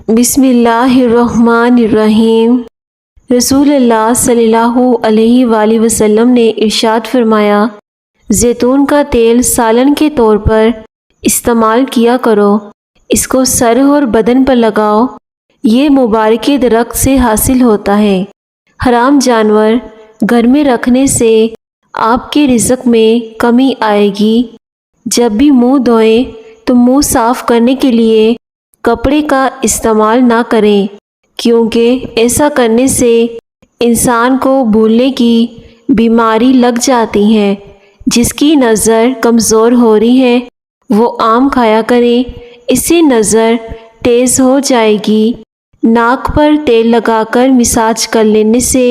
بسم اللہ الرحمن الرحیم۔ رسول اللہ صلی اللہ علیہ وآلہ وسلم نے ارشاد فرمایا، زیتون کا تیل سالن کے طور پر استعمال کیا کرو، اس کو سر اور بدن پر لگاؤ، یہ مبارک درخت سے حاصل ہوتا ہے۔ حرام جانور گھر میں رکھنے سے آپ کے رزق میں کمی آئے گی۔ جب بھی منہ دھوئیں تو منہ صاف کرنے کے لیے کپڑے کا استعمال نہ کریں، کیونکہ ایسا کرنے سے انسان کو بھولنے کی بیماری لگ جاتی ہے۔ جس کی نظر کمزور ہو رہی ہے وہ آم کھایا کریں، اس سے نظر تیز ہو جائے گی۔ ناک پر تیل لگا کر مساج کر لینے سے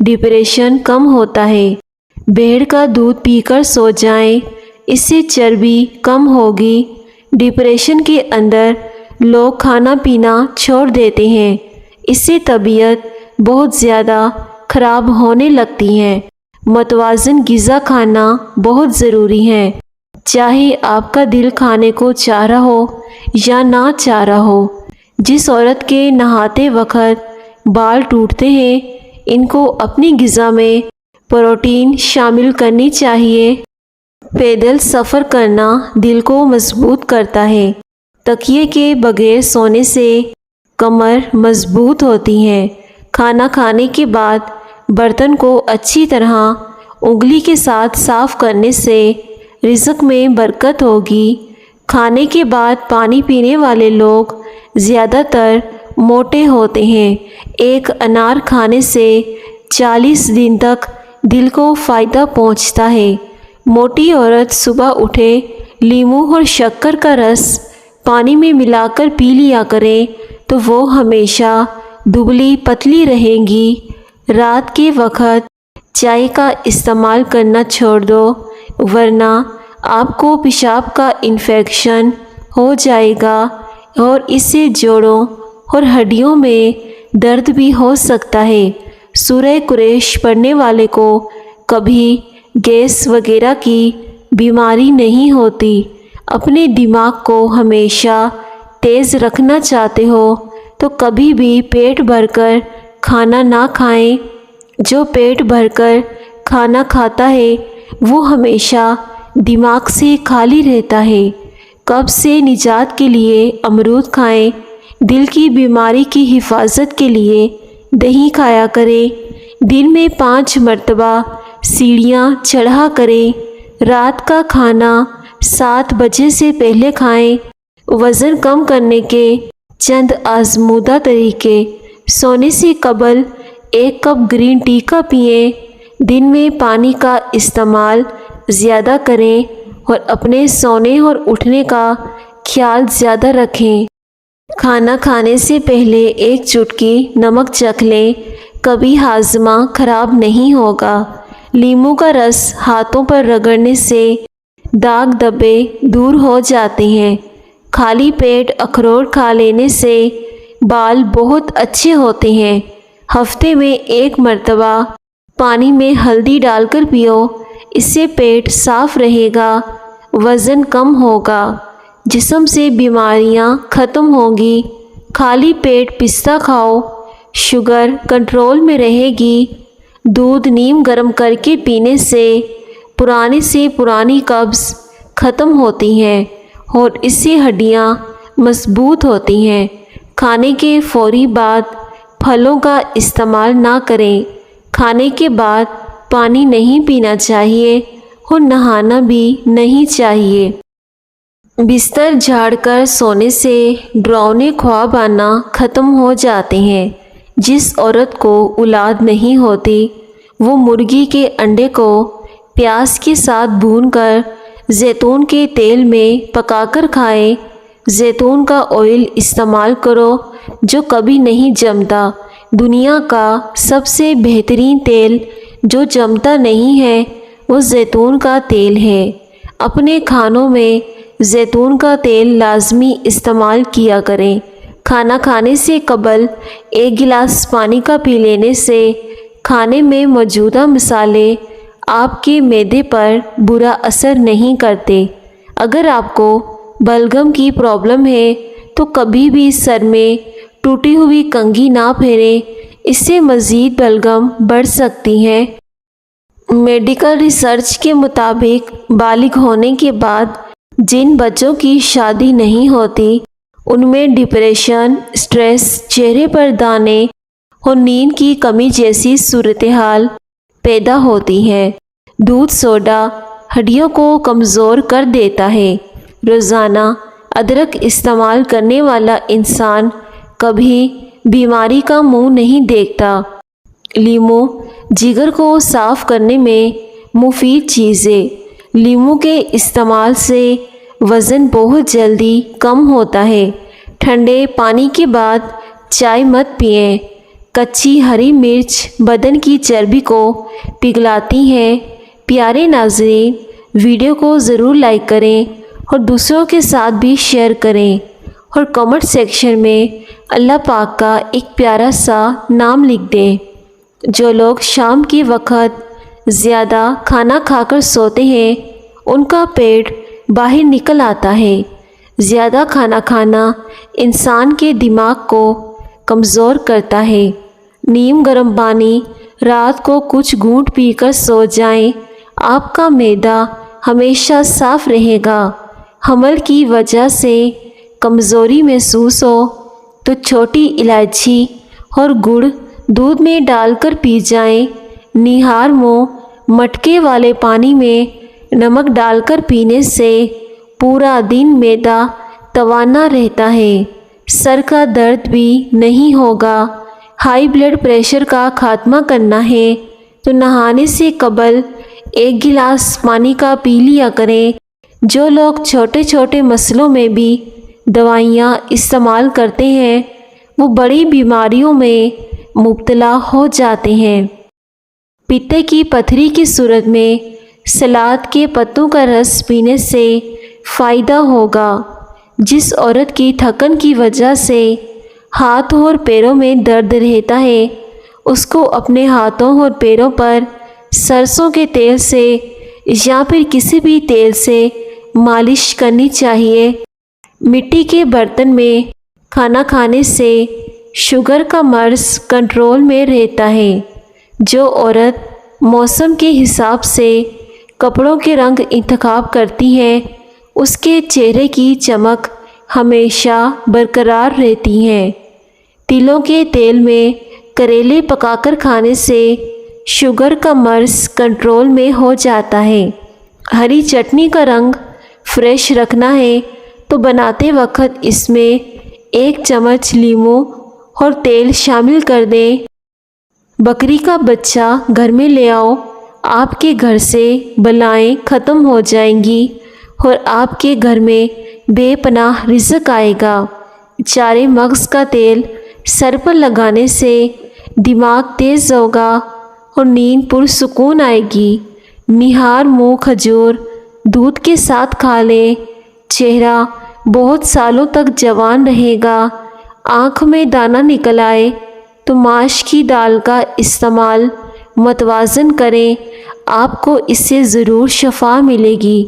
ڈپریشن کم ہوتا ہے۔ بھیڑ کا دودھ پی کر سو جائیں، اس سے چربی کم ہوگی۔ ڈپریشن کے اندر لوگ کھانا پینا چھوڑ دیتے ہیں، اس سے طبیعت بہت زیادہ خراب ہونے لگتی ہے۔ متوازن غذا کھانا بہت ضروری ہے، چاہے آپ کا دل کھانے کو چاہ رہا ہو یا نہ چاہ رہا ہو۔ جس عورت کے نہاتے وقت بال ٹوٹتے ہیں، ان کو اپنی غذا میں پروٹین شامل کرنی چاہیے۔ پیدل سفر کرنا دل کو مضبوط کرتا ہے۔ تکیے کے بغیر سونے سے کمر مضبوط ہوتی ہے۔ کھانا کھانے کے بعد برتن کو اچھی طرح انگلی کے ساتھ صاف کرنے سے رزق میں برکت ہوگی۔ کھانے کے بعد پانی پینے والے لوگ زیادہ تر موٹے ہوتے ہیں۔ ایک انار کھانے سے 40 دن تک دل کو فائدہ پہنچتا ہے۔ موٹی عورت صبح اٹھے لیموں اور شکر کا رس پانی میں ملا کر پی لیا کرے تو وہ ہمیشہ دبلی پتلی رہیں گی۔ رات کے وقت چائے کا استعمال کرنا چھوڑ دو، ورنہ آپ کو پیشاب کا انفیکشن ہو جائے گا اور اس سے جوڑوں اور ہڈیوں میں درد بھی ہو سکتا ہے۔ سورہ قریش پڑھنے والے کو کبھی گیس وغیرہ کی بیماری نہیں ہوتی۔ اپنے دماغ کو ہمیشہ تیز رکھنا چاہتے ہو تو کبھی بھی پیٹ بھر کر کھانا نہ کھائیں۔ جو پیٹ بھر کر کھانا کھاتا ہے وہ ہمیشہ دماغ سے خالی رہتا ہے۔ قبض سے نجات کے لیے امرود کھائیں۔ دل کی بیماری کی حفاظت کے لیے دہی کھایا کریں۔ دن میں 5 مرتبہ سیڑھیاں چڑھا کریں۔ رات کا کھانا 7 بجے سے پہلے کھائیں۔ وزن کم کرنے کے چند آزمودہ طریقے: سونے سے قبل 1 کپ گرین ٹی کا پئیں۔ دن میں پانی کا استعمال زیادہ کریں اور اپنے سونے اور اٹھنے کا خیال زیادہ رکھیں۔ کھانا کھانے سے پہلے 1 چٹکی نمک چکھ لیں، کبھی ہاضمہ خراب نہیں ہوگا۔ لیموں کا رس ہاتھوں پر رگڑنے سے داغ دھبے دور ہو جاتے ہیں۔ خالی پیٹ اخروٹ کھا لینے سے بال بہت اچھے ہوتے ہیں۔ ہفتے میں 1 مرتبہ پانی میں ہلدی ڈال کر پیو، اس سے پیٹ صاف رہے گا، وزن کم ہوگا، جسم سے بیماریاں ختم ہوں گی۔ خالی پیٹ پستہ کھاؤ، شوگر کنٹرول میں رہے گی۔ دودھ نیم گرم کر کے پینے سے پرانی قبض ختم ہوتی ہے اور اس سے ہڈیاں مضبوط ہوتی ہیں۔ کھانے کے فوری بعد پھلوں کا استعمال نہ کریں۔ کھانے کے بعد پانی نہیں پینا چاہیے اور نہانا بھی نہیں چاہیے۔ بستر جھاڑ کر سونے سے ڈراؤنے خواب آنا ختم ہو جاتے ہیں۔ جس عورت کو اولاد نہیں ہوتی وہ مرغی کے انڈے کو پیاز کے ساتھ بھون کر زیتون کے تیل میں پکا کر کھائے۔ زیتون کا آئل استعمال کرو جو کبھی نہیں جمتا۔ دنیا کا سب سے بہترین تیل جو جمتا نہیں ہے وہ زیتون کا تیل ہے۔ اپنے کھانوں میں زیتون کا تیل لازمی استعمال کیا کریں۔ کھانا کھانے سے قبل 1 گلاس پانی کا پی لینے سے کھانے میں موجودہ مسالے آپ کے معدے پر برا اثر نہیں کرتے۔ اگر آپ کو بلغم کی پرابلم ہے تو کبھی بھی سر میں ٹوٹی ہوئی کنگھی نہ پھیریں، اس سے مزید بلغم بڑھ سکتی ہے۔ میڈیکل ریسرچ کے مطابق بالغ ہونے کے بعد جن بچوں کی شادی نہیں ہوتی ان میں ڈپریشن، سٹریس، چہرے پر دانے اور نیند کی کمی جیسی صورتحال پیدا ہوتی ہے۔ دودھ سوڈا ہڈیوں کو کمزور کر دیتا ہے۔ روزانہ ادرک استعمال کرنے والا انسان کبھی بیماری کا منہ نہیں دیکھتا۔ لیمو جگر کو صاف کرنے میں مفید چیز ہے۔ لیمو کے استعمال سے وزن بہت جلدی کم ہوتا ہے۔ ٹھنڈے پانی کے بعد چائے مت پئیں۔ کچی ہری مرچ بدن کی چربی کو پگھلاتی ہے۔ پیارے ناظرین، ویڈیو کو ضرور لائک کریں اور دوسروں کے ساتھ بھی شیئر کریں اور کمنٹ سیکشن میں اللہ پاک کا ایک پیارا سا نام لکھ دیں۔ جو لوگ شام کے وقت زیادہ کھانا کھا کر سوتے ہیں ان کا پیٹ باہر نکل آتا ہے۔ زیادہ کھانا کھانا انسان کے دماغ کو کمزور کرتا ہے۔ نیم گرم پانی رات کو کچھ گھونٹ پی کر سو جائیں، آپ کا معدہ ہمیشہ صاف رہے گا۔ حمل کی وجہ سے کمزوری محسوس ہو تو چھوٹی الائچی اور گڑ دودھ میں ڈال کر پی جائیں۔ نہار منہ مٹکے والے پانی میں نمک ڈال کر پینے سے پورا دن معدہ توانا رہتا ہے۔ سر کا درد بھی نہیں ہوگا۔ ہائی بلڈ پریشر کا خاتمہ کرنا ہے تو نہانے سے قبل 1 گلاس پانی کا پی لیا کریں۔ جو لوگ چھوٹے چھوٹے مسئلوں میں بھی دوائیاں استعمال کرتے ہیں وہ بڑی بیماریوں میں مبتلا ہو جاتے ہیں۔ پتے کی پتھری کی صورت میں سلاد کے پتوں کا رس پینے سے فائدہ ہوگا۔ جس عورت کی تھکن کی وجہ سے ہاتھوں اور پیروں میں درد رہتا ہے اس کو اپنے ہاتھوں اور پیروں پر سرسوں کے تیل سے یا پھر کسی بھی تیل سے مالش کرنی چاہیے۔ مٹی کے برتن میں کھانا کھانے سے شوگر کا مرض کنٹرول میں رہتا ہے۔ جو عورت موسم کے حساب سے کپڑوں کے رنگ انتخاب کرتی ہے اس کے چہرے کی چمک ہمیشہ برقرار رہتی ہے۔ تلوں کے تیل میں کریلے پکا کر کھانے سے شوگر کا مرض کنٹرول میں ہو جاتا ہے۔ ہری چٹنی کا رنگ فریش رکھنا ہے تو بناتے وقت اس میں 1 چمچ لیموں اور تیل شامل کر دیں۔ بکری کا بچہ گھر میں لے آؤ، آپ کے گھر سے بلائیں ختم ہو جائیں گی اور آپ کے گھر میں بے پناہ رزق آئے گا۔ چارے مغز کا تیل سر پر لگانے سے دماغ تیز ہوگا اور نیند پرسکون آئے گی۔ نہار منہ کھجور دودھ کے ساتھ کھا لیں، چہرہ بہت سالوں تک جوان رہے گا۔ آنکھ میں دانہ نکل آئے تو ماش کی دال کا استعمال متوازن کریں، آپ کو اس سے ضرور شفا ملے گی۔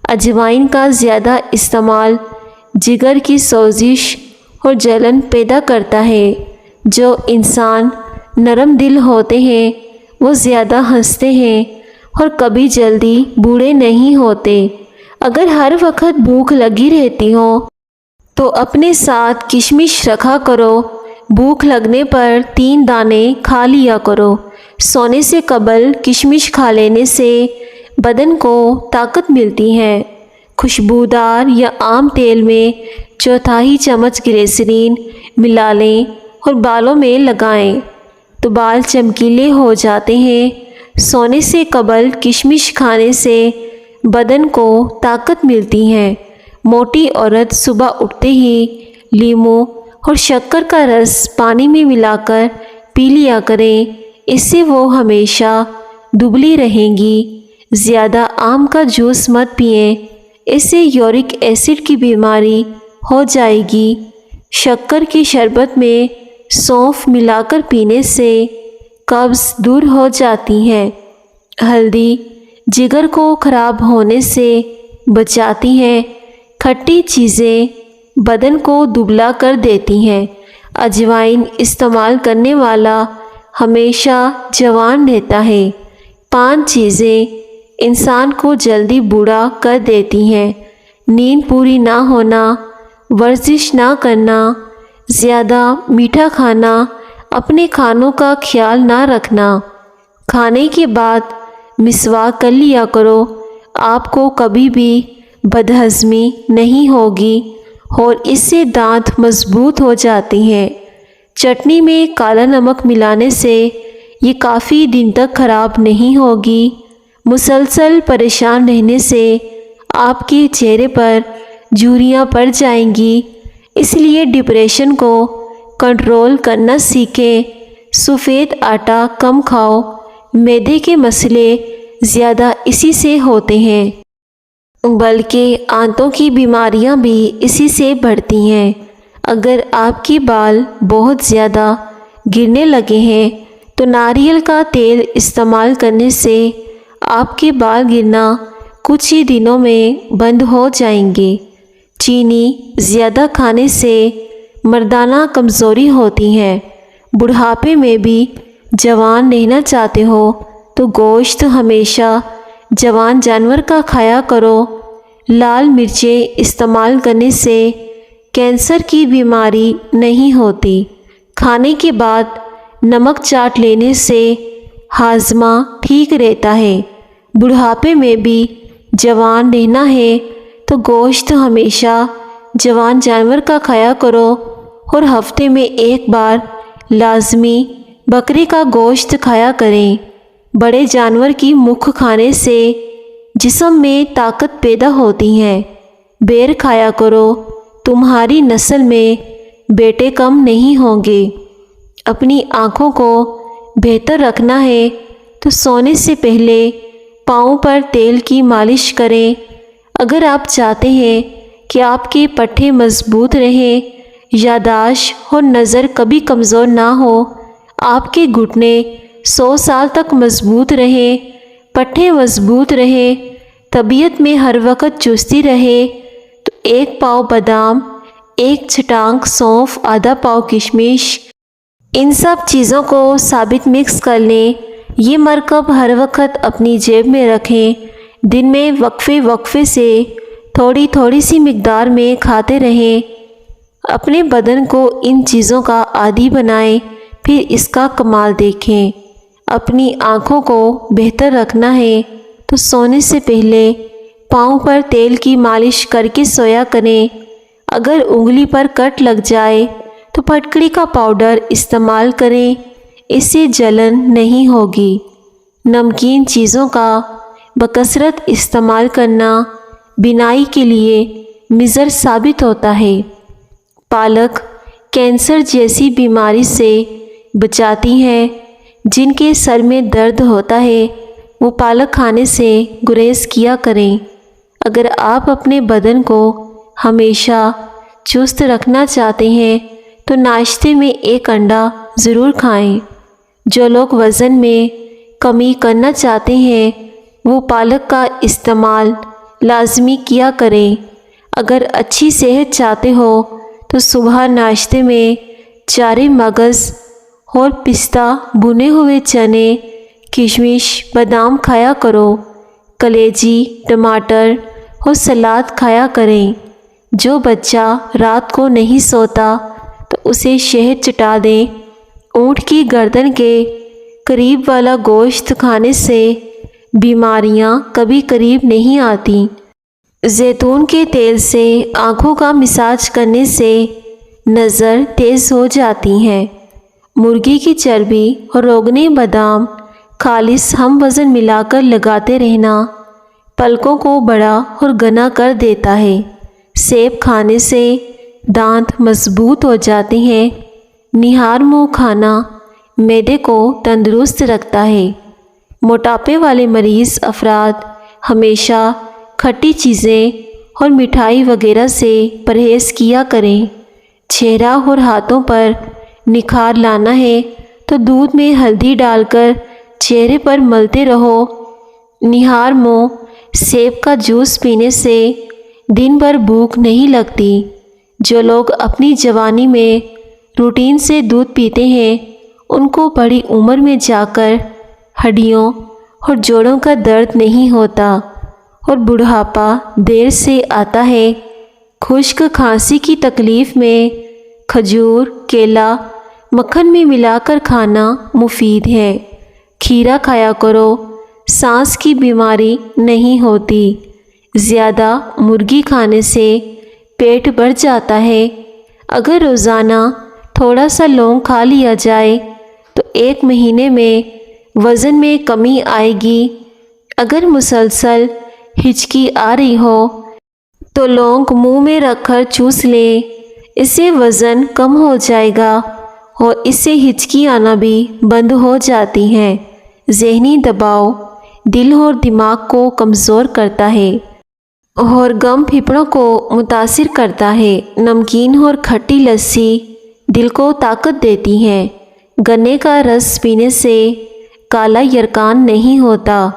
اجوائن کا زیادہ استعمال جگر کی سوزش اور جلن پیدا کرتا ہے۔ جو انسان نرم دل ہوتے ہیں وہ زیادہ ہنستے ہیں اور کبھی جلدی بوڑھے نہیں ہوتے۔ اگر ہر وقت بھوک لگی رہتی ہو تو اپنے ساتھ کشمش رکھا کرو۔ بھوک لگنے پر 3 دانے کھا لیا کرو۔ سونے سے قبل کشمش کھا لینے سے بدن کو طاقت ملتی ہے۔ خوشبودار یا عام تیل میں 1/4 چمچ گلیسرین ملا لیں اور بالوں میں لگائیں تو بال چمکیلے ہو جاتے ہیں۔ سونے سے قبل کشمش کھانے سے بدن کو طاقت ملتی ہے۔ موٹی عورت صبح اٹھتے ہی لیموں اور شکر کا رس پانی میں ملا کر پی لیا کریں، اس سے وہ ہمیشہ دبلی رہیں گی۔ زیادہ آم کا جوس مت پئیں، اس سے یورک ایسڈ کی بیماری ہو جائے گی۔ شکر کی شربت میں سونف ملا کر پینے سے قبض دور ہو جاتی ہے۔ ہلدی جگر کو خراب ہونے سے بچاتی ہے۔ کھٹی چیزیں بدن کو دبلا کر دیتی ہیں۔ اجوائن استعمال کرنے والا ہمیشہ جوان رہتا ہے۔ 5 چیزیں انسان کو جلدی بوڑھا کر دیتی ہیں: نیند پوری نہ ہونا، ورزش نہ کرنا، زیادہ میٹھا کھانا، اپنے کھانوں کا خیال نہ رکھنا۔ کھانے کے بعد مسواک کر لیا کرو، آپ کو کبھی بھی بدہضمی نہیں ہوگی اور اس سے دانت مضبوط ہو جاتے ہیں۔ چٹنی میں کالا نمک ملانے سے یہ کافی دن تک خراب نہیں ہوگی۔ مسلسل پریشان رہنے سے آپ کے چہرے پر جھریاں پڑ جائیں گی، اس لیے ڈپریشن کو کنٹرول کرنا سیکھیں۔ سفید آٹا کم کھاؤ، معدے کے مسئلے زیادہ اسی سے ہوتے ہیں، بلکہ آنتوں کی بیماریاں بھی اسی سے بڑھتی ہیں۔ اگر آپ کے بال بہت زیادہ گرنے لگے ہیں تو ناریل کا تیل استعمال کرنے سے آپ کے بال گرنا کچھ ہی دنوں میں بند ہو جائیں گے۔ چینی زیادہ کھانے سے مردانہ کمزوری ہوتی ہے۔ بڑھاپے میں بھی جوان رہنا چاہتے ہو تو گوشت ہمیشہ جوان جانور کا کھایا کرو۔ لال مرچیں استعمال کرنے سے کینسر کی بیماری نہیں ہوتی۔ کھانے کے بعد نمک چاٹ لینے سے ہاضمہ ٹھیک رہتا ہے۔ بڑھاپے میں بھی جوان رہنا ہے تو گوشت ہمیشہ جوان جانور کا کھایا کرو اور ہفتے میں ایک بار لازمی بکرے کا گوشت کھایا کریں۔ بڑے جانور کی مکھ کھانے سے جسم میں طاقت پیدا ہوتی ہے۔ بیر کھایا کرو، تمہاری نسل میں بیٹے کم نہیں ہوں گے۔ اپنی آنکھوں کو بہتر رکھنا ہے تو سونے سے پہلے پاؤں پر تیل کی مالش کریں۔ اگر آپ چاہتے ہیں کہ آپ کے پٹھے مضبوط رہیں، یادداشت اور نظر کبھی کمزور نہ ہو، آپ کے گھٹنے 100 سال تک مضبوط رہیں، پٹھے مضبوط رہیں، طبیعت میں ہر وقت چستی رہے، تو 1 پاؤ بادام، 1 چھٹانک سونف، آدھا پاؤ کشمش، ان سب چیزوں کو ثابت مکس کر لیں۔ یہ مرکب ہر وقت اپنی جیب میں رکھیں۔ دن میں وقفے سے تھوڑی تھوڑی سی مقدار میں کھاتے رہیں۔ اپنے بدن کو ان چیزوں کا عادی بنائیں، پھر اس کا کمال دیکھیں۔ اپنی آنکھوں کو بہتر رکھنا ہے تو سونے سے پہلے پاؤں پر تیل کی مالش کر کے سویا کریں۔ اگر انگلی پر کٹ لگ جائے تو پھٹکڑی کا پاؤڈر استعمال کریں، اس سے جلن نہیں ہوگی۔ نمکین چیزوں کا بکثرت استعمال کرنا بینائی کے لیے مضر ثابت ہوتا ہے۔ پالک کینسر جیسی بیماری سے بچاتی ہے۔ جن کے سر میں درد ہوتا ہے وہ پالک کھانے سے گریز کیا کریں۔ اگر آپ اپنے بدن کو ہمیشہ چست رکھنا چاہتے ہیں تو ناشتے میں 1 انڈا ضرور کھائیں۔ جو لوگ وزن میں کمی کرنا چاہتے ہیں وہ پالک کا استعمال لازمی کیا کریں۔ اگر اچھی صحت چاہتے ہو تو صبح ناشتے میں چارے مغز اور پستہ، بھنے ہوئے چنے، کشمش، بادام کھایا کرو۔ کلیجی، ٹماٹر اور سلاد کھایا کریں۔ جو بچہ رات کو نہیں سوتا تو اسے شہد چٹا دیں۔ اونٹ کی گردن کے قریب والا گوشت کھانے سے بیماریاں کبھی قریب نہیں آتی۔ زیتون کے تیل سے آنکھوں کا مساج کرنے سے نظر تیز ہو جاتی ہے۔ مرغی کی چربی اور روغن بادام خالص ہم وزن ملا کر لگاتے رہنا پلکوں کو بڑا اور گھنا کر دیتا ہے۔ سیب کھانے سے دانت مضبوط ہو جاتے ہیں۔ نہار منہ کھانا معدے کو تندرست رکھتا ہے۔ موٹاپے والے مریض افراد ہمیشہ کھٹی چیزیں اور مٹھائی وغیرہ سے پرہیز کیا کریں۔ چہرہ اور ہاتھوں پر نکھار لانا ہے تو دودھ میں ہلدی ڈال کر چہرے پر ملتے رہو۔ نہار منہ سیب کا جوس پینے سے دن بھر بھوک نہیں لگتی۔ جو لوگ اپنی جوانی میں روٹین سے دودھ پیتے ہیں ان کو بڑی عمر میں جا کر ہڈیوں اور جوڑوں کا درد نہیں ہوتا اور بڑھاپا دیر سے آتا ہے۔ خشک کھانسی کی تکلیف میں کھجور، کیلا مکھن میں ملا کر کھانا مفید ہے۔ کھیرا کھایا کرو، سانس کی بیماری نہیں ہوتی۔ زیادہ مرغی کھانے سے پیٹ بڑھ جاتا ہے۔ اگر روزانہ تھوڑا سا لونگ کھا لیا جائے تو 1 مہینے میں وزن میں کمی آئے گی۔ اگر مسلسل ہچکی آ رہی ہو تو لونگ منہ میں رکھ کر چوس لیں، اس سے وزن کم ہو جائے گا اور اس سے ہچکی آنا بھی بند ہو جاتی ہے۔ ذہنی دباؤ دل اور دماغ کو کمزور کرتا ہے اور غم پھیپڑوں کو متاثر کرتا ہے۔ نمکین اور کھٹی لسی دل کو طاقت دیتی ہے۔ گنے کا رس پینے سے کالا یرقان نہیں ہوتا۔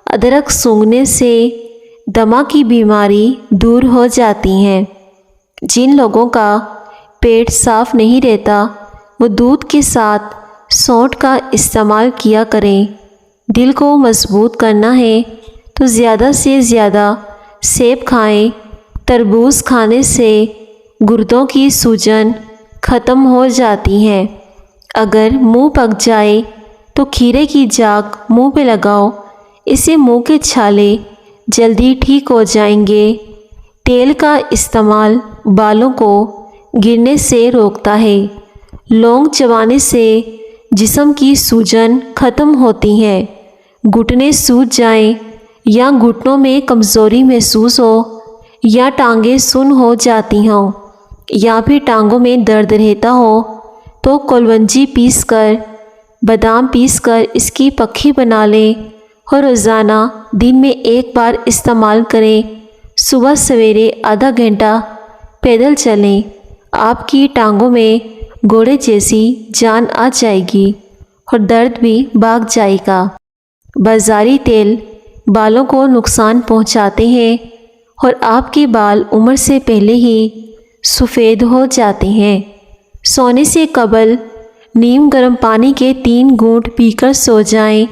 ادرک سونگھنے سے دمہ کی بیماری دور ہو جاتی ہے۔ جن لوگوں کا پیٹ صاف نہیں رہتا وہ دودھ کے ساتھ سونٹھ کا استعمال کیا کریں۔ دل کو مضبوط کرنا ہے تو زیادہ سے زیادہ سیب کھائیں۔ تربوز کھانے سے گردوں کی سوجن ختم ہو جاتی ہے۔ اگر منہ پک جائے تو کھیرے کی جاگ منہ پہ لگاؤ، اس سے منہ کے چھالے جلدی ٹھیک ہو جائیں گے۔ تیل کا استعمال بالوں کو گرنے سے روکتا ہے۔ لونگ چبانے سے جسم کی سوجن ختم ہوتی ہے۔ گھٹنے سوج جائیں یا گھٹنوں میں کمزوری محسوس ہو یا ٹانگیں سن ہو جاتی ہوں یا پھر ٹانگوں میں درد رہتا ہو تو کلونجی پیس کر، بادام پیس کر اس کی پکھی بنا لیں اور روزانہ دن میں 1 بار استعمال کریں۔ صبح سویرے آدھا گھنٹہ پیدل چلیں، آپ کی ٹانگوں میں گھوڑے جیسی جان آ جائے گی اور درد بھی بھاگ جائے گا۔ بازاری تیل بالوں کو نقصان پہنچاتے ہیں اور آپ کے بال عمر سے پہلے ہی سفید ہو جاتے ہیں۔ سونے سے قبل نیم گرم پانی کے 3 گھونٹ پی کر سو جائیں۔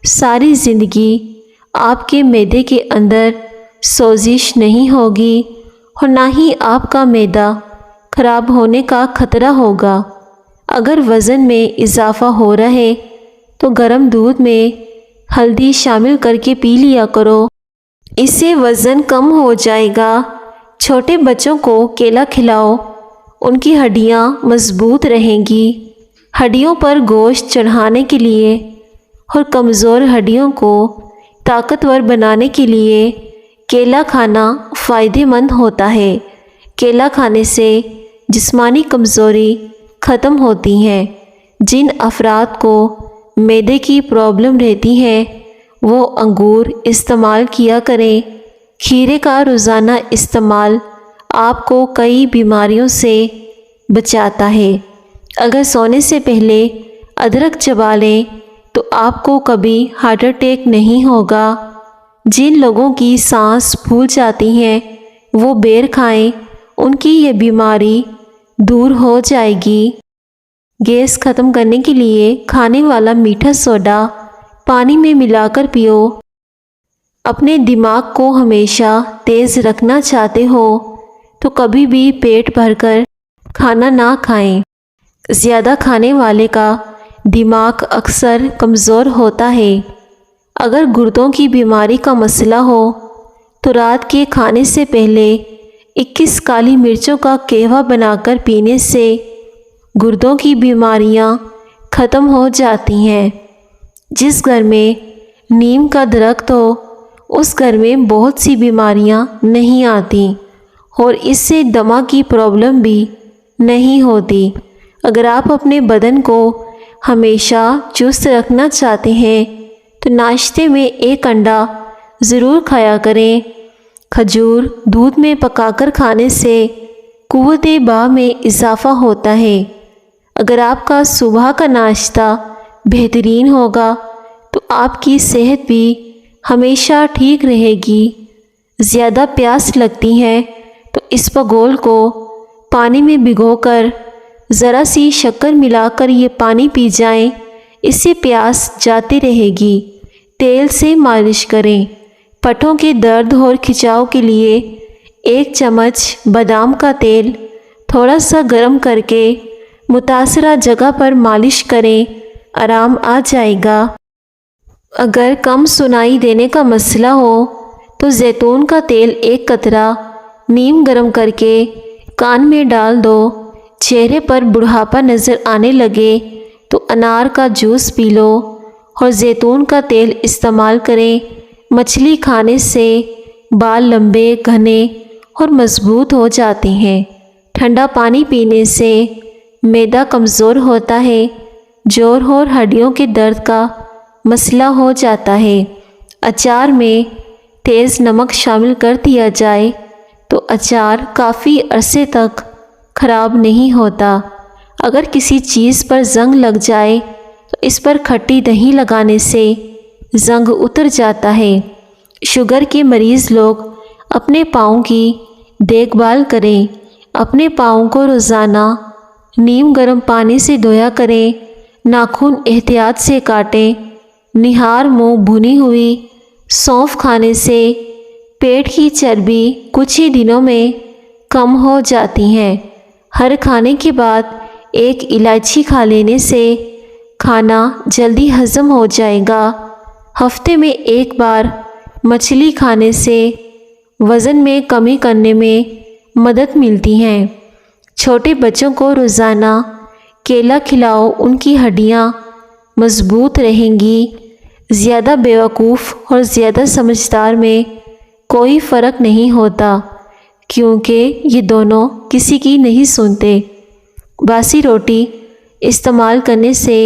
ساری زندگی آپ کے معدے کے اندر سوزش نہیں ہوگی اور نہ ہی آپ کا معدہ خراب ہونے کا خطرہ ہوگا۔ اگر وزن میں اضافہ ہو رہا ہے تو گرم دودھ میں ہلدی شامل کر کے پی لیا کرو، اس سے وزن کم ہو جائے گا۔ چھوٹے بچوں کو کیلا کھلاؤ، ان کی ہڈیاں مضبوط رہیں گی۔ ہڈیوں پر گوشت چڑھانے کے لیے اور کمزور ہڈیوں کو طاقتور بنانے کے لیے کیلا کھانا فائدہ مند ہوتا ہے۔ کیلا کھانے سے جسمانی کمزوری ختم ہوتی ہے۔ جن افراد کو معدے کی پرابلم رہتی ہے وہ انگور استعمال کیا کریں۔ کھیرے کا روزانہ استعمال آپ کو کئی بیماریوں سے بچاتا ہے۔ اگر سونے سے پہلے ادرک چبا لیں تو آپ کو کبھی ہارٹ اٹیک نہیں ہوگا۔ جن لوگوں کی سانس پھول جاتی ہے وہ بیر کھائیں، ان کی یہ بیماری دور ہو جائے گی۔ گیس ختم کرنے کے لیے کھانے والا میٹھا سوڈا پانی میں ملا کر پیو۔ اپنے دماغ کو ہمیشہ تیز رکھنا چاہتے ہو تو کبھی بھی پیٹ بھر کر کھانا نہ کھائیں۔ زیادہ کھانے والے کا دماغ اکثر کمزور ہوتا ہے۔ اگر گردوں کی بیماری کا مسئلہ ہو تو رات کے کھانے سے پہلے 21 کالی مرچوں کا قہوہ بنا کر پینے سے گردوں کی بیماریاں ختم ہو جاتی ہیں۔ جس گھر میں نیم کا درخت ہو اس گھر میں بہت سی بیماریاں نہیں آتی اور اس سے دمہ کی پرابلم بھی نہیں ہوتی۔ اگر آپ اپنے بدن کو ہمیشہ چست رکھنا چاہتے ہیں تو ناشتے میں 1 انڈا ضرور کھایا کریں۔ کھجور دودھ میں پکا کر کھانے سے قوت باہ میں اضافہ ہوتا ہے۔ اگر آپ کا صبح کا ناشتہ بہترین ہوگا تو آپ کی صحت بھی ہمیشہ ٹھیک رہے گی۔ زیادہ پیاس لگتی ہے تو اسپغول کو پانی میں بھگو کر ذرا سی شکر ملا کر یہ پانی پی جائیں، اس سے پیاس جاتی رہے گی۔ تیل سے مالش کریں۔ پٹھوں کے درد اور کھچاؤ کے لیے 1 چمچ بادام کا تیل تھوڑا سا گرم کر کے متاثرہ جگہ پر مالش کریں، آرام آ جائے گا۔ اگر کم سنائی دینے کا مسئلہ ہو تو زیتون کا تیل 1 قطرہ نیم گرم کر کے کان میں ڈال دو۔ چہرے پر بڑھاپا نظر آنے لگے تو انار کا جوس پی لو اور زیتون کا تیل استعمال کریں۔ مچھلی کھانے سے بال لمبے، گھنے اور مضبوط ہو جاتے ہیں۔ ٹھنڈا پانی پینے سے معدہ کمزور ہوتا ہے، جوڑ اور ہڈیوں کے درد کا مسئلہ ہو جاتا ہے۔ اچار میں تیز نمک شامل کر دیا جائے تو اچار کافی عرصے تک خراب نہیں ہوتا۔ اگر کسی چیز پر زنگ لگ جائے تو اس پر کھٹی دہی لگانے سے زنگ اتر جاتا ہے۔ شوگر کے مریض لوگ اپنے پاؤں کی دیکھ بھال کریں۔ اپنے پاؤں کو روزانہ نیم گرم پانی سے دھویا کریں۔ ناخن احتیاط سے کاٹیں۔ نہار منہ بھنی ہوئی سونف کھانے سے پیٹ کی چربی کچھ ہی دنوں میں کم ہو جاتی ہے۔ ہر کھانے کے بعد 1 الائچی کھا لینے سے کھانا جلدی ہضم ہو جائے گا۔ ہفتے میں 1 بار مچھلی کھانے سے وزن میں کمی کرنے میں مدد ملتی ہے۔ چھوٹے بچوں کو روزانہ کیلا کھلاؤ، ان کی ہڈیاں مضبوط رہیں گی۔ زیادہ بیوقوف اور زیادہ سمجھدار میں کوئی فرق نہیں ہوتا، کیونکہ یہ دونوں کسی کی نہیں سنتے۔ باسی روٹی استعمال کرنے سے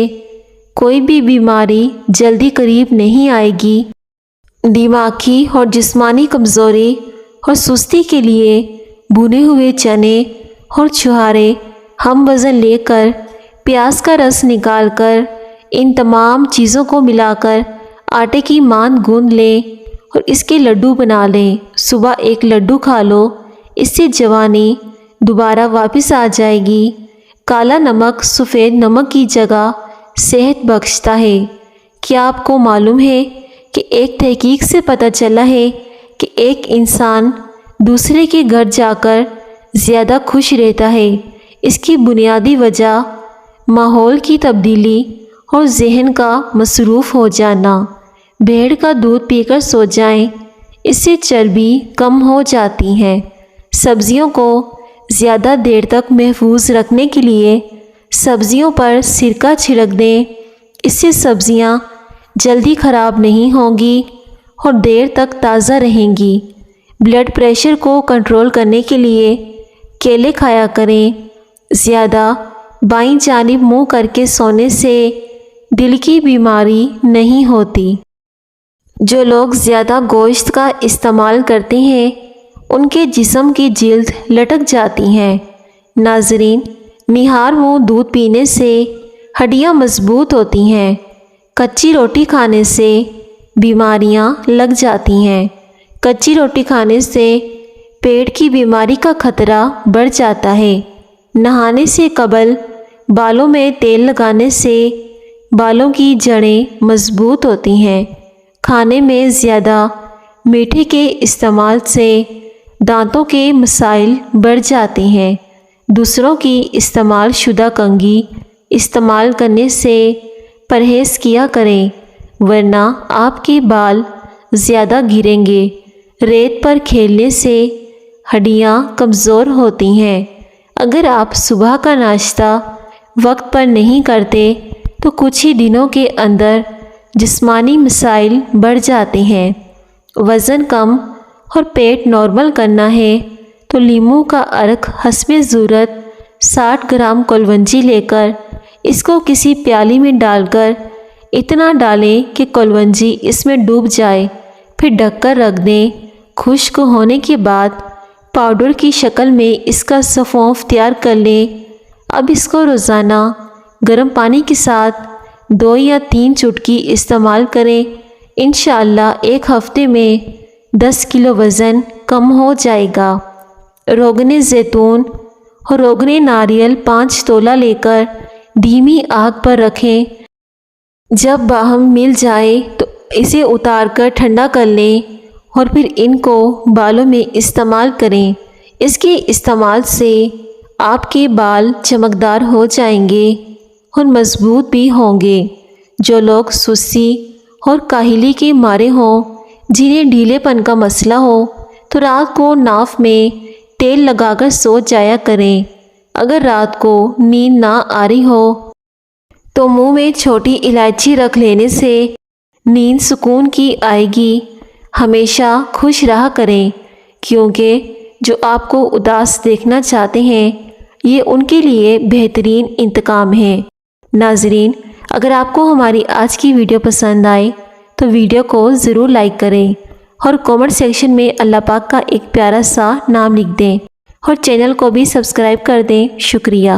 کوئی بھی بیماری جلدی قریب نہیں آئے گی۔ دماغی اور جسمانی کمزوری اور سستی کے لیے بھنے ہوئے چنے اور چھہارے ہم وزن لے کر پیاز کا رس نکال کر ان تمام چیزوں کو ملا کر آٹے کی ماند گوندھ لیں اور اس کے لڈو بنا لیں۔ صبح 1 لڈو کھا لو، اس سے جوانی دوبارہ واپس آ جائے گی۔ کالا نمک سفید نمک کی جگہ صحت بخشتا ہے۔ کیا آپ کو معلوم ہے کہ ایک تحقیق سے پتہ چلا ہے کہ ایک انسان دوسرے کے گھر جا کر زیادہ خوش رہتا ہے؟ اس کی بنیادی وجہ ماحول کی تبدیلی اور ذہن کا مصروف ہو جانا۔ بھیڑ کا دودھ پی کر سو جائیں، اس سے چربی کم ہو جاتی ہے۔ سبزیوں کو زیادہ دیر تک محفوظ رکھنے کے لیے سبزیوں پر سرکہ چھڑک دیں، اس سے سبزیاں جلدی خراب نہیں ہوں گی اور دیر تک تازہ رہیں گی۔ بلڈ پریشر کو کنٹرول کرنے کے لیے کیلے کھایا کریں۔ زیادہ بائیں جانب منہ کر کے سونے سے دل کی بیماری نہیں ہوتی۔ جو لوگ زیادہ گوشت کا استعمال کرتے ہیں ان کے جسم کی جلد لٹک جاتی ہے۔ ناظرین، نہار منہ دودھ پینے سے ہڈیاں مضبوط ہوتی ہیں۔ کچی روٹی کھانے سے بیماریاں لگ جاتی ہیں۔ کچی روٹی کھانے سے پیٹ کی بیماری کا خطرہ بڑھ جاتا ہے۔ نہانے سے قبل بالوں میں تیل لگانے سے بالوں کی جڑیں مضبوط ہوتی ہیں۔ کھانے میں زیادہ میٹھے کے استعمال سے دانتوں کے مسائل بڑھ جاتے ہیں۔ دوسروں کی استعمال شدہ کنگھی استعمال کرنے سے پرہیز کیا کریں، ورنہ آپ کے بال زیادہ گریں گے۔ ریت پر کھیلنے سے ہڈیاں کمزور ہوتی ہیں۔ اگر آپ صبح کا ناشتہ وقت پر نہیں کرتے تو کچھ ہی دنوں کے اندر جسمانی مسائل بڑھ جاتے ہیں۔ وزن کم اور پیٹ نارمل کرنا ہے تو لیموں کا عرق حسب ضرورت 60 گرام کلونجی لے کر اس کو کسی پیالی میں ڈال کر اتنا ڈالیں کہ کلونجی اس میں ڈوب جائے، پھر ڈھک کر رکھ دیں۔ خشک ہونے کے بعد پاؤڈر کی شکل میں اس کا سفونف تیار کر لیں۔ اب اس کو روزانہ گرم پانی کے ساتھ 2 یا 3 چٹکی استعمال کریں۔ انشاءاللہ 1 ہفتے میں 10 کلو وزن کم ہو جائے گا۔ روغن زیتون اور روغن ناریل 5 تولہ لے کر دھیمی آگ پر رکھیں۔ جب باہم مل جائے تو اسے اتار کر ٹھنڈا کر لیں اور پھر ان کو بالوں میں استعمال کریں۔ اس کے استعمال سے آپ کے بال چمکدار ہو جائیں گے اور مضبوط بھی ہوں گے۔ جو لوگ سستی اور کاہلی کے مارے ہوں، جنہیں ڈھیلے پن کا مسئلہ ہو، تو رات کو ناف میں تیل لگا کر سو جایا کریں۔ اگر رات کو نیند نہ آ رہی ہو تو منہ میں چھوٹی الائچی رکھ لینے سے نیند سکون کی آئے گی۔ ہمیشہ خوش رہا کریں، کیونکہ جو آپ کو اداس دیکھنا چاہتے ہیں یہ ان کے لیے بہترین انتقام ہے۔ ناظرین، اگر آپ کو ہماری آج کی ویڈیو پسند آئے تو ویڈیو کو ضرور لائک کریں اور کامنٹ سیکشن میں اللہ پاک کا ایک پیارا سا نام لکھ دیں اور چینل کو بھی سبسکرائب کر دیں۔ شکریہ۔